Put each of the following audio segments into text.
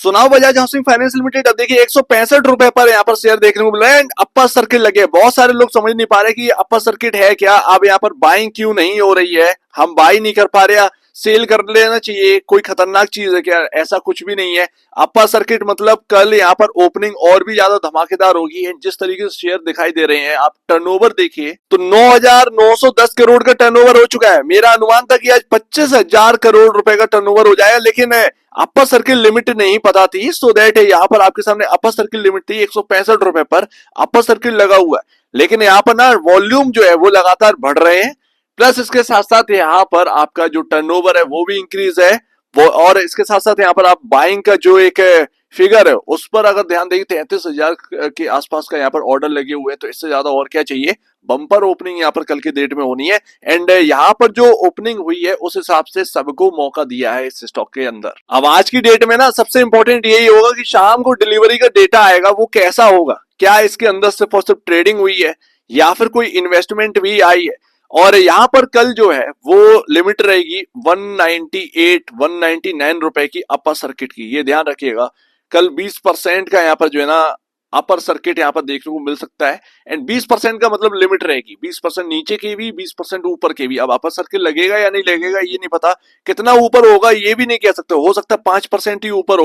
सुनाओ Bajaj housing finance limited. अब देखिए 165 रुपए पर यहाँ पर शेयर देखने को मिल रहा है। अपर सर्किट लगे, बहुत सारे लोग समझ नहीं पा रहे कि अपर सर्किट है क्या। अब यहाँ पर बाइंग क्यों नहीं हो रही है, हम बाई नहीं कर पा रहे, सेल कर लेना चाहिए, कोई खतरनाक चीज है क्या? ऐसा कुछ भी नहीं है। अपर सर्किट मतलब कल यहाँ पर ओपनिंग और भी ज्यादा धमाकेदार होगी। जिस तरीके से शेयर दिखाई दे रहे हैं, आप टर्नओवर देखिए तो 9,910 करोड़ का टर्नओवर हो चुका है। मेरा अनुमान था कि आज 25,000 करोड़ रुपए का टर्नओवर हो जाएगा, लेकिन अपर सर्किल लिमिट नहीं पता थी। सो दैट यहाँ पर आपके सामने अपर सर्किल लिमिट थी 165 रुपए पर अपर सर्किल लगा हुआ है। लेकिन यहाँ पर ना वॉल्यूम जो है वो लगातार बढ़ रहे हैं, प्लस इसके साथ साथ यहाँ पर आपका जो टर्नओवर है वो भी इंक्रीज है वो। और इसके साथ साथ यहाँ पर आप बाइंग का जो एक फिगर है उस पर अगर ध्यान देंगे 33,000 के आसपास का यहाँ पर ऑर्डर लगे हुए हैं। तो इससे ज्यादा और क्या चाहिए। बम्पर ओपनिंग यहाँ पर कल की डेट में होनी है। एंड यहाँ पर जो ओपनिंग हुई है उस हिसाब से सबको मौका दिया है इस स्टॉक के अंदर। अब आज की डेट में ना सबसे इंपॉर्टेंट यही होगा कि शाम को डिलीवरी का डेटा आएगा वो कैसा होगा, क्या इसके अंदर सिर्फ और सिर्फ ट्रेडिंग हुई है या फिर कोई इन्वेस्टमेंट भी आई है। और यहाँ पर कल जो है वो लिमिट रहेगी 198 199 रुपए की अपर सर्किट की, ये ध्यान रखिएगा। कल 20% का यहाँ पर जो है ना अपर सर्किट यहाँ पर देखने को मिल सकता है। एंड 20% का मतलब लिमिट रहेगी, 20% नीचे की भी 20% ऊपर के भी। अब अपर सर्किट लगेगा या नहीं लगेगा ये नहीं पता, कितना ऊपर होगा ये भी नहीं कह सकते। हो सकता है 5% ही ऊपर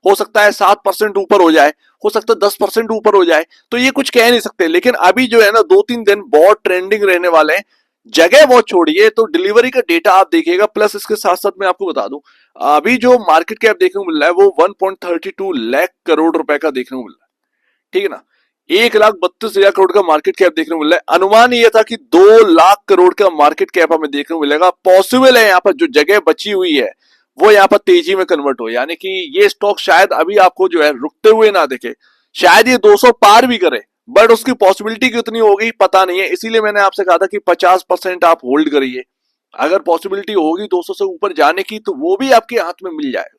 हो सकता है 7% ऊपर हो जाए, हो सकता है 10% ऊपर हो जाए, तो ये कुछ कह नहीं सकते। लेकिन अभी जो है ना 2-3 दिन बहुत ट्रेंडिंग रहने वाले हैं। जगह बहुत छोड़िए, तो डिलीवरी का डेटा आप देखिएगा। प्लस इसके साथ साथ मैं आपको बता दूं, अभी जो मार्केट कैप देखने को मिल रहा है वो 1.32 लाख करोड़ रुपए का देखने को मिल रहा है, ठीक है ना। 1,32,000 करोड़ का मार्केट कैप देखने को मिल रहा है। अनुमान ये था कि 2 लाख करोड़ का मार्केट कैप हमें देखने को मिलेगा। पॉसिबल है यहाँ पर जो जगह बची हुई है वो यहाँ पर तेजी में कन्वर्ट हो, यानी कि ये स्टॉक शायद अभी आपको जो है रुकते हुए ना दिखे, शायद ये 200 पार भी करे, बट उसकी पॉसिबिलिटी कितनी होगी पता नहीं है। इसीलिए मैंने आपसे कहा था कि 50% आप होल्ड करिए। अगर पॉसिबिलिटी होगी 200 से ऊपर जाने की तो वो भी आपके हाथ में मिल जाएगा,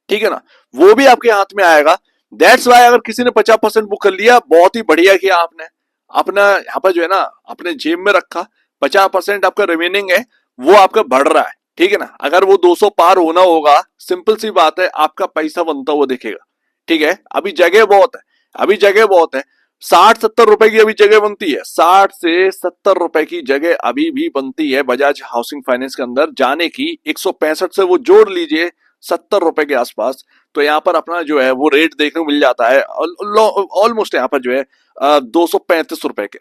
ठीक है ना, वो भी आपके हाथ में आएगा। दैट्स वाई अगर किसी ने 50% बुक कर लिया, बहुत ही बढ़िया किया आपने, अपना यहाँ पर जो है ना अपने जेब में रखा। 50% आपका रिमेनिंग है वो आपका बढ़ रहा है, ठीक है ना। अगर वो 200 पार होना होगा, सिंपल सी बात है, आपका पैसा बनता हुआ दिखेगा, ठीक है। अभी जगह बहुत है, अभी जगह बहुत है। 60-70 रुपए की अभी जगह बनती है, 60 से 70 रुपए की जगह अभी भी बनती है बजाज हाउसिंग फाइनेंस के अंदर जाने की। 165 से वो जोड़ लीजिए 70 रुपए के आसपास, तो यहाँ पर अपना जो है वो रेट देखने को मिल जाता है ऑलमोस्ट यहाँ पर जो है 235 रुपए के,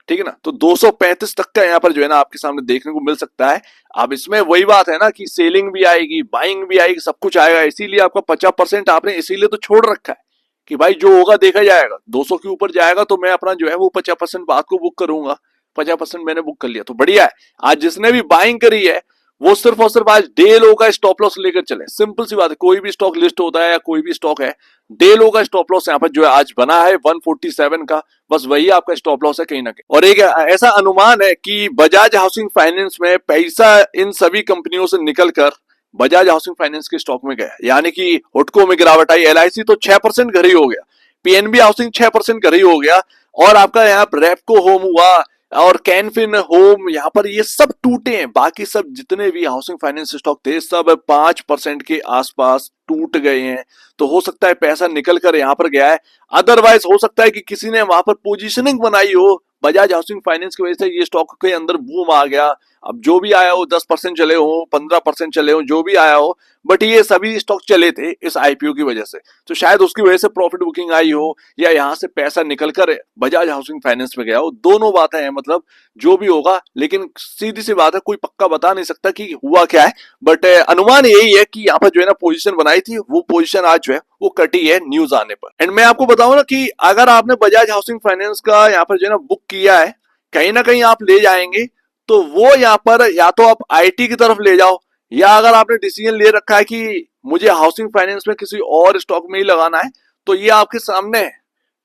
ठीक है ना। तो 235 तक का यहाँ पर जो है ना आपके सामने देखने को मिल सकता है। अब इसमें वही बात है ना कि सेलिंग भी आएगी, बाइंग भी आएगी, सब कुछ आएगा। इसीलिए आपका 50% आपने इसीलिए तो छोड़ रखा है कि भाई जो होगा देखा जाएगा। 200 के ऊपर जाएगा तो मैं अपना जो है वो 50% बात को बुक करूंगा। 50% मैंने बुक कर लिया तो बढ़िया है। आज जिसने भी बाइंग करी है वो सिर्फ और सिर्फ आज डे लो का स्टॉप लॉस लेकर चले। सिंपल सी बात है, कोई भी स्टॉक लिस्ट होता है या कोई भी स्टॉक है, डे लो का स्टॉप लॉस यहाँ पर जो है आज बना है 147 का, बस वही आपका स्टॉप लॉस है कहीं ना कहीं। और एक ऐसा अनुमान है कि बजाज हाउसिंग फाइनेंस में पैसा इन सभी कंपनियों से निकलकर बजाज हाउसिंग फाइनेंस के स्टॉक में गया, यानी कि हुडको में गिरावट आई, LIC तो 6% घर ही हो गया, PNB हाउसिंग 6% घर ही हो गया, और आपका यहाँ रेपको होम हुआ और कैनफिन होम, यहाँ पर ये सब टूटे हैं। बाकी सब जितने भी हाउसिंग फाइनेंस स्टॉक थे सब 5% के आसपास टूट गए हैं। तो हो सकता है पैसा निकल कर यहाँ पर गया है, अदरवाइज हो सकता है कि किसी ने वहां पर पोजीशनिंग बनाई हो बजाज हाउसिंग फाइनेंस की वजह से ये स्टॉक के अंदर बूम आ गया। अब जो भी आया हो 10% चले हो, 15% चले हो, जो भी आया हो, बट ये सभी स्टॉक चले थे इस IPO की वजह से। तो शायद उसकी वजह से प्रॉफिट बुकिंग आई हो या यहाँ से पैसा निकलकर बजाज हाउसिंग फाइनेंस में गया हो, दोनों बातें हैं। मतलब जो भी होगा, लेकिन सीधी सी बात है कोई पक्का बता नहीं सकता कि हुआ क्या है। बट अनुमान यही है कि यहाँ पर जो है ना पोजीशन बनाई थी वो पोजीशन आज जो है वो कटी है न्यूज आने पर। एंड मैं आपको बताऊं ना कि अगर आपने बजाज हाउसिंग फाइनेंस का यहाँ पर जो है ना बुक किया है, कहीं ना कहीं आप ले जाएंगे, तो वो यहाँ पर या तो आप IT की तरफ ले जाओ, या अगर आपने डिसीजन ले रखा है कि मुझे हाउसिंग फाइनेंस में किसी और स्टॉक में ही लगाना है, तो ये आपके सामने है,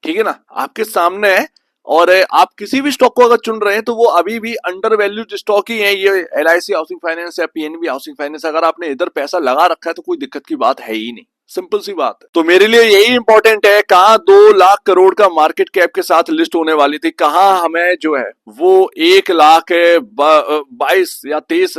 ठीक है ना, आपके सामने है। और आप किसी भी स्टॉक को अगर चुन रहे हैं तो वो अभी भी अंडर वैल्यूड स्टॉक ही है, ये LIC हाउसिंग फाइनेंस या PNB हाउसिंग फाइनेंस। अगर आपने इधर पैसा लगा रखा है तो कोई दिक्कत की बात है ही नहीं, सिंपल सी बात है। तो मेरे लिए यही इंपॉर्टेंट है, कहाँ 2 लाख करोड़ का मार्केट कैप के साथ लिस्ट होने वाली थी, कहाँ हमें जो है वो 1,22,000 या 23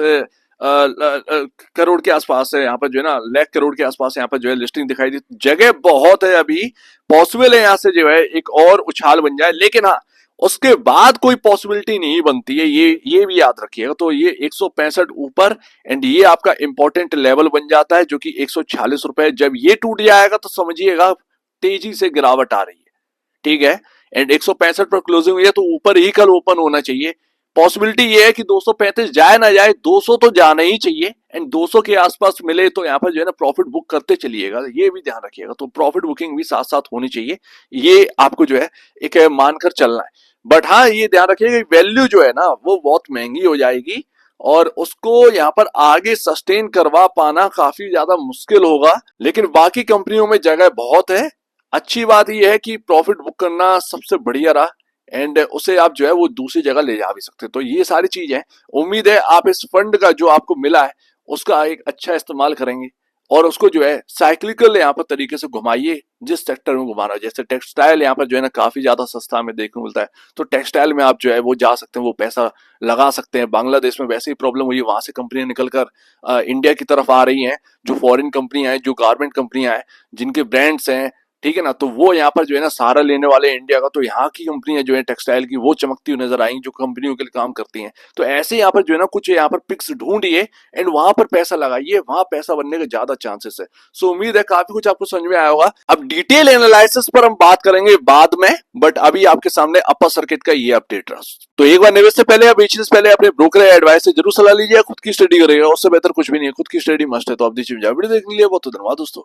करोड़ के आसपास है, यहाँ पर जो है ना लाख करोड़ के आसपास यहाँ पर जो है लिस्टिंग दिखाई दी। जगह बहुत है, अभी पॉसिबल है यहाँ से जो है एक और उछाल बन जाए, लेकिन हाँ उसके बाद कोई पॉसिबिलिटी नहीं बनती है, ये भी याद रखिएगा। तो ये 165 ऊपर एंड ये आपका इंपॉर्टेंट लेवल बन जाता है जो कि 146 रुपए। जब ये टूट जाएगा तो समझिएगा तेजी से गिरावट आ रही है, ठीक है। एंड 165 पर क्लोजिंग हुई है तो ऊपर ही कल ओपन होना चाहिए। पॉसिबिलिटी ये है कि 235 जाए ना जाए, 200 तो जाना ही चाहिए एंड 200 के आसपास मिले तो यहाँ पर जो है ना प्रॉफिट बुक करते चलिएगा, ये भी ध्यान रखिएगा। तो प्रॉफिट बुकिंग भी साथ साथ होनी चाहिए, ये आपको जो है एक मानकर चलना है। बट हाँ ये ध्यान रखिएगा वैल्यू जो है ना वो बहुत महंगी हो जाएगी और उसको यहाँ पर आगे सस्टेन करवा पाना काफी ज्यादा मुश्किल होगा। लेकिन बाकी कंपनियों में जगह बहुत है। अच्छी बात यह है कि प्रॉफिट बुक करना सबसे बढ़िया रहा एंड उसे आप जो है वो दूसरी जगह ले जा भी सकते हैं। तो ये सारी चीजें उम्मीद है आप इस फंड का जो आपको मिला है उसका एक अच्छा इस्तेमाल करेंगे और उसको जो है साइक्लिकल यहाँ पर तरीके से घुमाइए, जिस सेक्टर में घुमाना है। जैसे टेक्सटाइल यहाँ पर जो है ना काफी ज्यादा सस्ता हमें देखने को मिलता है, तो टेक्सटाइल में आप जो है वो जा सकते हैं, वो पैसा लगा सकते हैं। बांग्लादेश में वैसे ही प्रॉब्लम हुई है, वहां से कंपनियां निकलकर इंडिया की तरफ आ रही हैं, जो फॉरेन कंपनियां हैं, जो गारमेंट कंपनियां हैं, जिनके ब्रांड्स हैं, ठीक है ना, तो वो यहाँ पर जो है ना सहारा लेने वाले इंडिया का। तो यहाँ की कंपनियां जो है टेक्सटाइल की वो चमकती हुई नजर आएंगी जो कंपनियों के लिए काम करती हैं। तो ऐसे यहाँ पर जो है ना कुछ यहाँ पर पिक्स ढूंढिए एंड वहां पर पैसा लगाइए, वहां पैसा बनने के ज्यादा चांसेस है। सो उम्मीद है काफी कुछ आपको समझ में आया होगा। अब डिटेल एनालिसिस पर हम बात करेंगे बाद में, बट अभी आपके सामने अपर सर्किट का ये अपडेट रहा। तो एक बार निवेश से पहले या बेचने से पहले अपने ब्रोकर या एडवाइस से जरूर सलाह लीजिए, खुद की स्टडी करेगा, उससे बेहतर कुछ भी नहीं है। खुद की स्टडी मस्ट है। तो आप वीडियो देखने के लिए बहुत धन्यवाद दोस्तों।